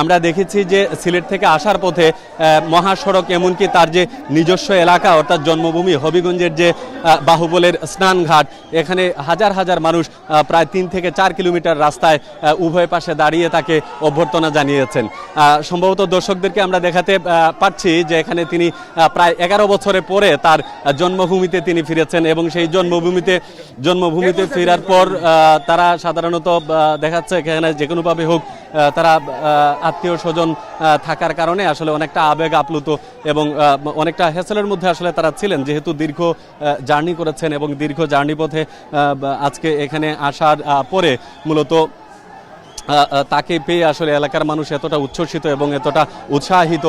আমরা দেখেছি যে সিলেট থেকে আসার পথে মহাসড়ক এমনকি তার যে নিজস্ব এলাকা অর্থাৎ জন্মভূমি হবিগঞ্জের যে বাহুবলের স্নানঘাট, এখানে হাজার হাজার মানুষ প্রায় 3 থেকে 4 কিলোমিটার রাস্তায় উভয় পাশে দাঁড়িয়ে তাকে অভ্যর্থনা জানিয়েছেন। সম্ভবত দর্শকদেরকে আমরা দেখাতে পারছি যে এখানে তিনি প্রায় 11 বছরে পরে তার জন্মভূমিতে তিনি ফিরেছেন এবং সেই জন্মভূমিতে ফেরার পর তারা সাধারণত দেখাচ্ছে এখানে যে কোনোভাবে হোক তারা আত্মীয় স্বজন থাকার কারণে আসলে অনেকটা আবেগ আপ্লুত এবং অনেকটা হেসেলের মধ্যে আসলে তারা ছিলেন, যেহেতু দীর্ঘ জার্নি করেছেন এবং দীর্ঘ জার্নি পথে আজকে এখানে আসার পরে মূলত তাকে পেয়ে আসলে এলাকার মানুষ এতটা উচ্ছ্বসিত এবং এতটা উৎসাহিত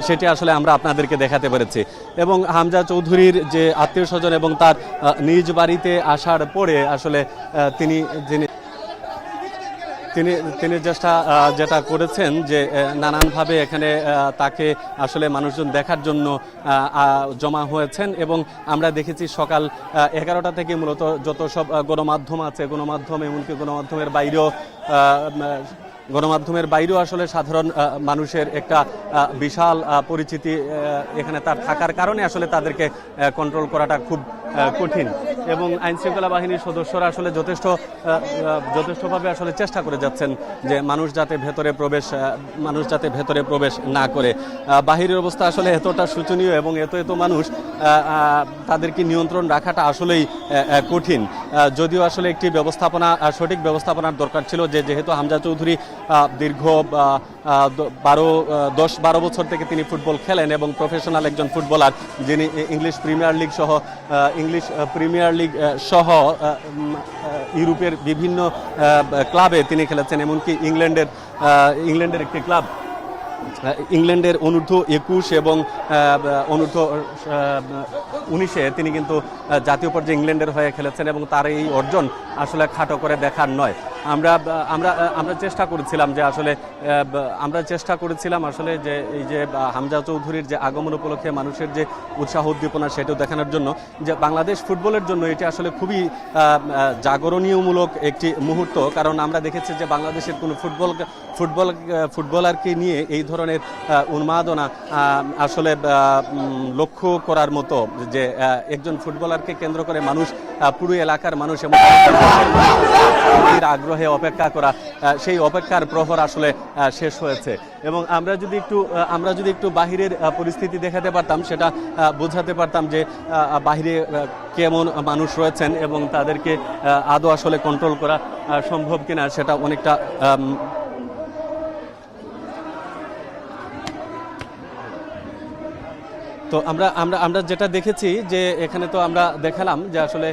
সেটি আসলে আমরা আপনাদেরকে দেখাতে পেরেছি। এবং হামজা চৌধুরীর যে আত্মীয় স্বজন এবং তার নিজ বাড়িতে আসার পরে আসলে তিনি যেটা করেছেন যে নানানভাবে এখানে তাকে আসলে মানুষজন দেখার জন্য জমা হয়েছেন এবং আমরা দেখেছি সকাল 11টা থেকে মূলত যত সব গণমাধ্যম আছে, গণমাধ্যম এমনকি গণমাধ্যমের বাইরেও আসলে সাধারণ মানুষের একটা বিশাল পরিচিতি এখানে তার থাকার কারণে আসলে তাদেরকে কন্ট্রোল করাটা খুব কঠিন এবং আইনশৃঙ্খলা বাহিনীর সদস্যরা আসলে যথেষ্টভাবে আসলে চেষ্টা করে যাচ্ছেন যে মানুষ যাতে ভেতরে প্রবেশ না করে। বাহিরের অবস্থা আসলে এতটা শোচনীয় এবং এত মানুষ তাদেরকে নিয়ন্ত্রণ রাখাটা আসলেই কঠিন। যদিও আসলে একটি সঠিক ব্যবস্থাপনার দরকার ছিল, যেহেতু হামজা চৌধুরী দীর্ঘ 10-12 বছর থেকে তিনি ফুটবল খেলেন এবং প্রফেশনাল একজন ফুটবলার, যিনি ইংলিশ প্রিমিয়ার লিগ সহ ইউরোপের বিভিন্ন ক্লাবে তিনি খেলেছেন, এমনকি ইংল্যান্ডের একটি ক্লাব ইংল্যান্ডের অনূর্ধ্ব-21 এবং অনূর্ধ্ব-19 তিনি কিন্তু জাতীয় পর্যায়ে ইংল্যান্ডের হয়ে খেলেছেন এবং তার এই অর্জন আসলে খাটো করে দেখার নয়। আমরা চেষ্টা করেছিলাম আসলে যে এই যে হামজা চৌধুরীর যে আগমন উপলক্ষে মানুষের যে উৎসাহ উদ্দীপনা সেটাও দেখানোর জন্য, যে বাংলাদেশ ফুটবলের জন্য এটি আসলে খুবই জাগরণীয়মূলক একটি মুহূর্ত। কারণ আমরা দেখেছি যে বাংলাদেশের কোনো ফুটবলারকে নিয়ে এই ধরনের উন্মাদনা আসলে লক্ষ্য করার মতো, যে একজন ফুটবলারকে কেন্দ্র করে পুরো এলাকার মানুষ এবং আগ্রহে অপেক্ষা করা, সেই অপেক্ষার প্রহর আসলে শেষ হয়েছে। এবং আমরা যদি একটু বাহিরের পরিস্থিতি দেখাতে পারতাম, সেটা বোঝাতে পারতাম যে বাহিরে কেমন মানুষ রয়েছেন এবং তাদেরকে আদৌ আসলে কন্ট্রোল করা সম্ভব কিনা সেটা অনেকটা তো আমরা যেটা দেখেছি যে এখানে তো আমরা দেখালাম যে আসলে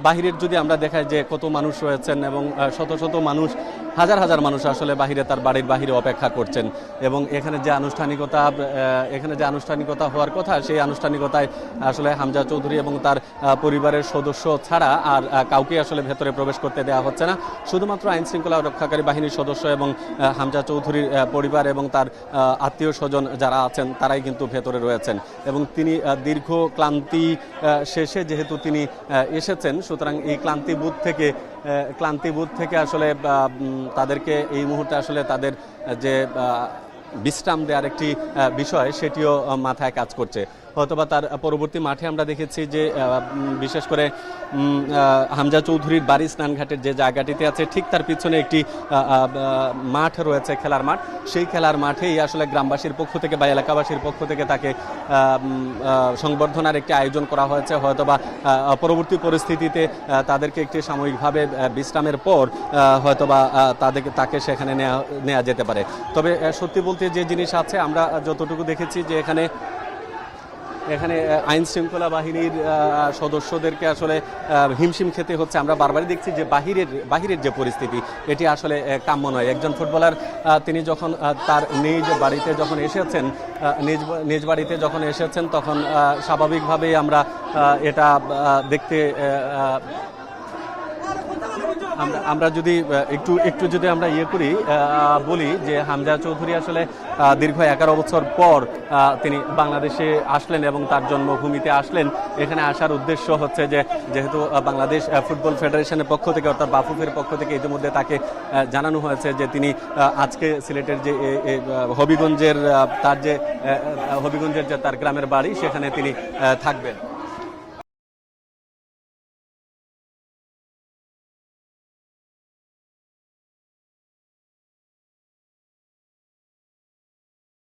বাহিরের যদি আমরা দেখাই যে কত মানুষ রয়েছেন এবং শত শত মানুষ, হাজার হাজার মানুষ আসলে তার বাড়ির বাহিরে অপেক্ষা করছেন এবং এখানে যে আনুষ্ঠানিকতা হওয়ার কথা, সেই আনুষ্ঠানিকতায় আসলে হামজা চৌধুরী এবং তার পরিবারের সদস্য ছাড়া আর কাউকে আসলে ভেতরে প্রবেশ করতে দেওয়া হচ্ছে না। শুধুমাত্র আইনশৃঙ্খলা রক্ষাকারী বাহিনীর সদস্য এবং হামজা চৌধুরীর পরিবার এবং তার আত্মীয় স্বজন যারা আছেন তারাই কিন্তু ভেতরে রয়েছেন এবং তিনি দীর্ঘ ক্লান্তি শেষে যেহেতু তিনি এসেছেন, সুতরাং এই ক্লান্তিবোধ থেকে আসলে তাদেরকে এই মুহূর্তে আসলে তাদের যে বিশ্রাম দেওয়ার একটি বিষয় সেটিও মাথায় কাজ করছে। হয়তোবা তার পরবর্তী মাঠে আমরা দেখেছি যে বিশেষ করে হামজা চৌধুরীর বাড়ি স্নানঘাটের যে জায়গাটিতে আছে ঠিক তার পিছনে একটি মাঠ রয়েছে, খেলার মাঠ। সেই খেলার মাঠেই আসলে গ্রামবাসীর পক্ষ থেকে বা এলাকাবাসীর পক্ষ থেকে তাকে সংবর্ধনার একটি আয়োজন করা হয়েছে। হয়তোবা পরবর্তী পরিস্থিতিতে তাদেরকে একটি সাময়িকভাবে বিশ্রামের পর হয়তোবা তাকে সেখানে নেওয়া যেতে পারে। তবে সত্যি বলতে যে জিনিস আছে, আমরা যতটুকু দেখেছি যে এখানে আইন শৃঙ্খলা বাহিনীর সদস্যদেরকে আসলে হিমশিম খেতে হচ্ছে। আমরা বারবারই দেখছি যে বাহিরের যে পরিস্থিতি, এটি আসলে কাম্য নয়। একজন ফুটবলার তিনি যখন তার নিজ বাড়িতে যখন এসেছেন তখন স্বাভাবিকভাবেই আমরা এটা দেখতে আমরা যদি একটু যদি আমরা করি বলি যে হামজা চৌধুরী আসলে দীর্ঘ 11 বছর পর তিনি বাংলাদেশে আসলেন এবং তার জন্মভূমিতে আসলেন। এখানে আসার উদ্দেশ্য হচ্ছে যে যেহেতু বাংলাদেশ ফুটবল ফেডারেশনের পক্ষ থেকে অর্থাৎ বাফুফের পক্ষ থেকে ইতিমধ্যে তাকে জানানো হয়েছে যে তিনি আজকে সিলেটের যে হবিগঞ্জের যে তার গ্রামের বাড়ি সেখানে তিনি থাকবেন।